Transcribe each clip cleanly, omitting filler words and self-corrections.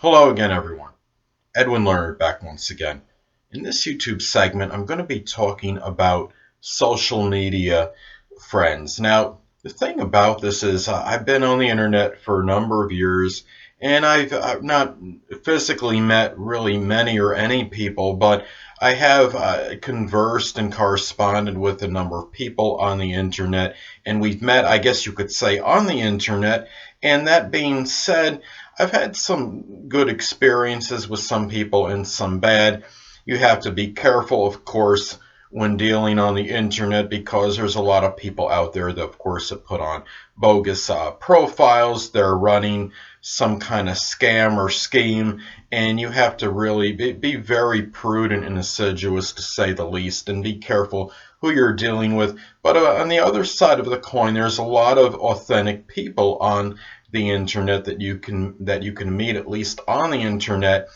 Hello again, everyone. Edwin Lerner back once again. In this YouTube segment, I'm going to be talking about social media friends. Now, the thing about this is, I've been on the internet for a number of years, and I've not physically met really many or any people, but I have conversed and corresponded with a number of people on the internet, and we've met, I guess you could say, on the internet. And that being said, I've had some good experiences with some people and some bad. You have to be careful, of course, when dealing on the internet because there's a lot of people out there that, of course, have put on bogus profiles. They're running some kind of scam or scheme, and you have to really be very prudent and assiduous, to say the least, and be careful who you're dealing with. But on the other side of the coin, there's a lot of authentic people on the internet that you can meet, at least on the internet.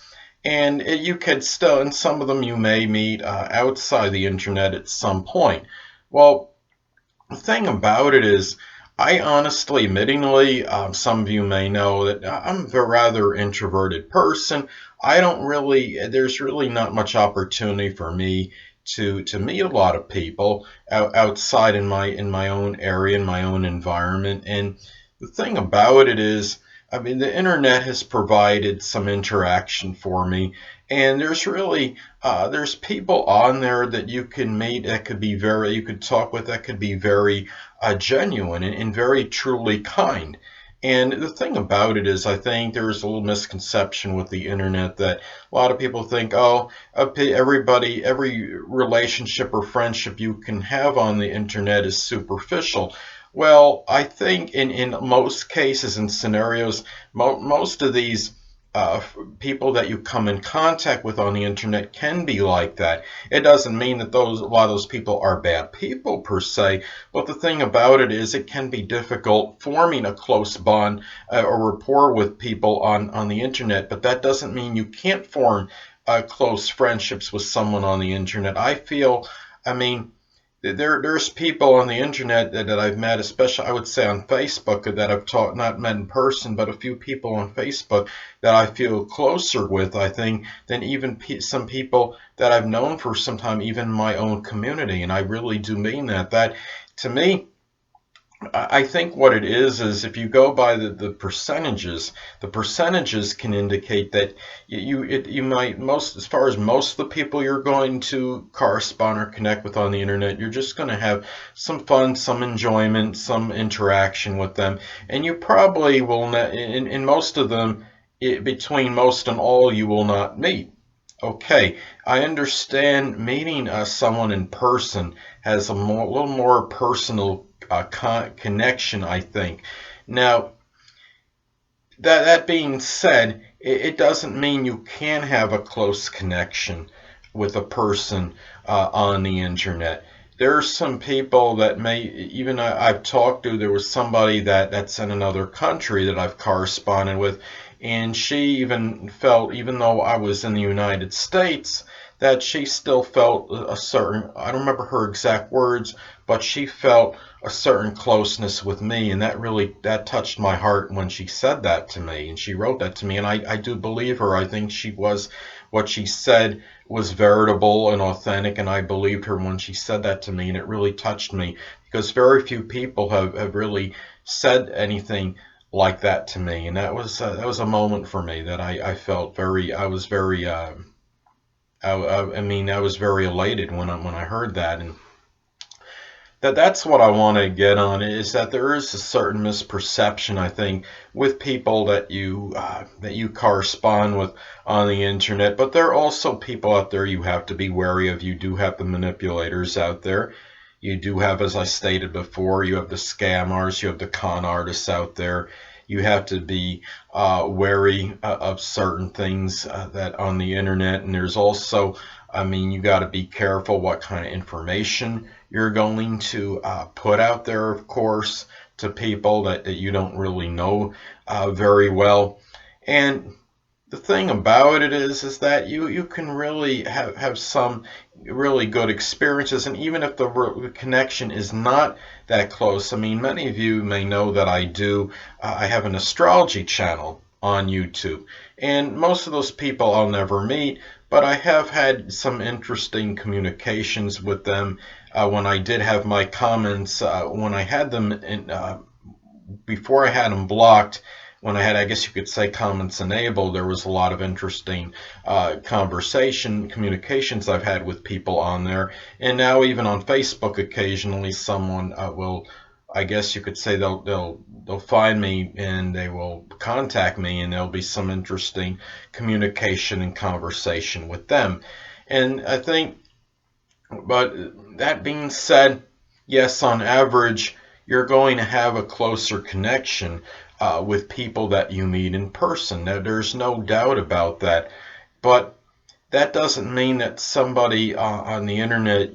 And you could still, and some of them you may meet outside the internet at some point. Well, the thing about it is, I honestly, admittingly, some of you may know that I'm a rather introverted person. I don't really, there's really not much opportunity for me to meet a lot of people outside in my own area, in my own environment. And the thing about it is, I mean, the internet has provided some interaction for me, and there's people on there that you can meet that could be very, you could talk with, that could be very genuine and very truly kind. And the thing about it is, I think there's a little misconception with the internet that a lot of people think, oh, everybody, every relationship or friendship you can have on the internet is superficial. Well, I think in most cases and scenarios, most of these uh, people that you come in contact with on the internet can be like that. It doesn't mean that a lot of those people are bad people per se, but the thing about it is it can be difficult forming a close bond or rapport with people on the internet. But that doesn't mean you can't form close friendships with someone on the internet. I feel, I mean, there's people on the internet that I've met, especially I would say on Facebook, that I've not met in person, but a few people on Facebook that I feel closer with, I think, than even some people that I've known for some time, even in my own community. And I really do mean that. That, to me, I think what it is if you go by the percentages can indicate that you might, most, as far as most of the people you're going to correspond or connect with on the internet, you're just going to have some fun, some enjoyment, some interaction with them, and you probably will not, in most of them, between most and all, you will not meet. Okay, I understand meeting someone in person has little more personal connection, I think. Now, that being said, it doesn't mean you can have a close connection with a person on the internet. There are some people that may, even I've talked to, there was somebody that's in another country that I've corresponded with, and she even felt, even though I was in the United States, that she still felt a certain, I don't remember her exact words, but she felt a certain closeness with me, and that touched my heart when she said that to me, and she wrote that to me, and I do believe her. I think what she said was veritable and authentic, and I believed her when she said that to me, and it really touched me because very few people have really said anything like that to me, and that was a moment for me that I felt very, I was very I was very elated when I heard that. And that's what I want to get on, is that there is a certain misperception, I think, with people that you correspond with on the internet. But there are also people out there you have to be wary of. You do have the manipulators out there. You do have, as I stated before, you have the scammers, you have the con artists out there. You have to be wary of certain things that on the internet. And there's also, I mean, you got to be careful what kind of information you're going to put out there, of course, to people that you don't really know very well. And the thing about it is that you can really have some really good experiences, and even if the connection is not that close. I mean, many of you may know that I have an astrology channel on YouTube. And most of those people I'll never meet, but I have had some interesting communications with them when I did have my comments, when I had them in, before I had them blocked. When I had, I guess you could say, comments enabled, there was a lot of interesting communications I've had with people on there. And now even on Facebook, occasionally someone will, I guess you could say, they'll find me and they will contact me, and there'll be some interesting communication and conversation with them. And I think, but that being said, yes, on average, you're going to have a closer connection with people that you meet in person. Now, there's no doubt about that. But that doesn't mean that somebody on the internet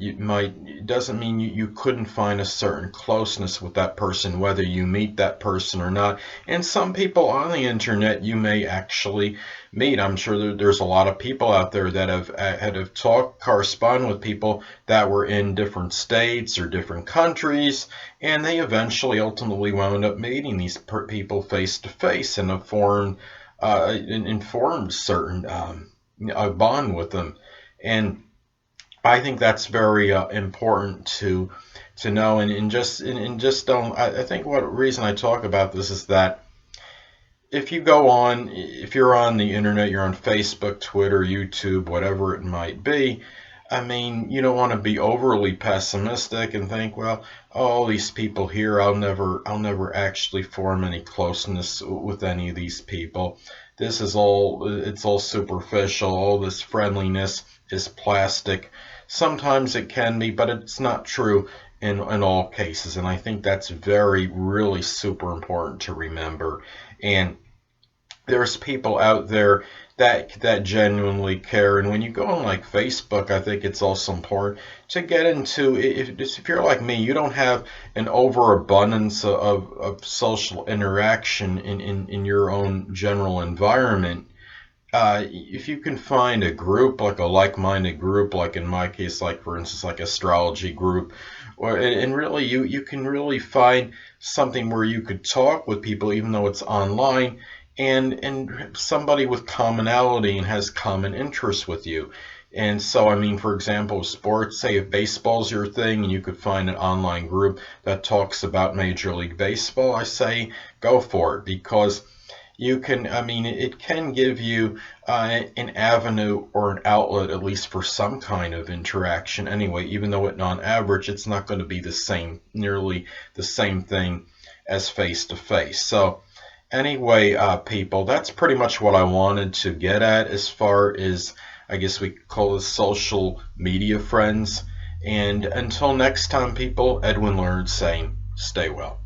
doesn't mean you couldn't find a certain closeness with that person, whether you meet that person or not. And some people on the internet you may actually meet. I'm sure there's a lot of people out there that have correspond with people that were in different states or different countries, and they eventually ultimately wound up meeting these people face to face and have formed certain a bond with them. And I think that's very important to know. And just don't. I think what reason I talk about this is that if you're on the internet, you're on Facebook, Twitter, YouTube, whatever it might be. I mean, you don't want to be overly pessimistic and think, well, all these people here, I'll never actually form any closeness with any of these people. It's all superficial. All this friendliness is plastic. Sometimes it can be, but it's not true in all cases. And I think that's really super important to remember. And there's people out there that genuinely care. And when you go on like Facebook, I think it's also important to get into, if you're like me, you don't have an overabundance of social interaction in your own general environment. If you can find a group, like a like-minded group, like in my case, like for instance, like astrology group, and really you can really find something where you could talk with people even though it's online, and somebody with commonality and has common interests with you. And so, I mean, for example, sports, say if baseball's your thing and you could find an online group that talks about Major League Baseball, I say go for it, because I mean, it can give you an avenue or an outlet, at least for some kind of interaction anyway, even though on average it's not going to be nearly the same thing as face to face. So anyway, people, that's pretty much what I wanted to get at as far as, I guess we call this, social media friends. And until next time, people, Edwin Leonard saying, stay well.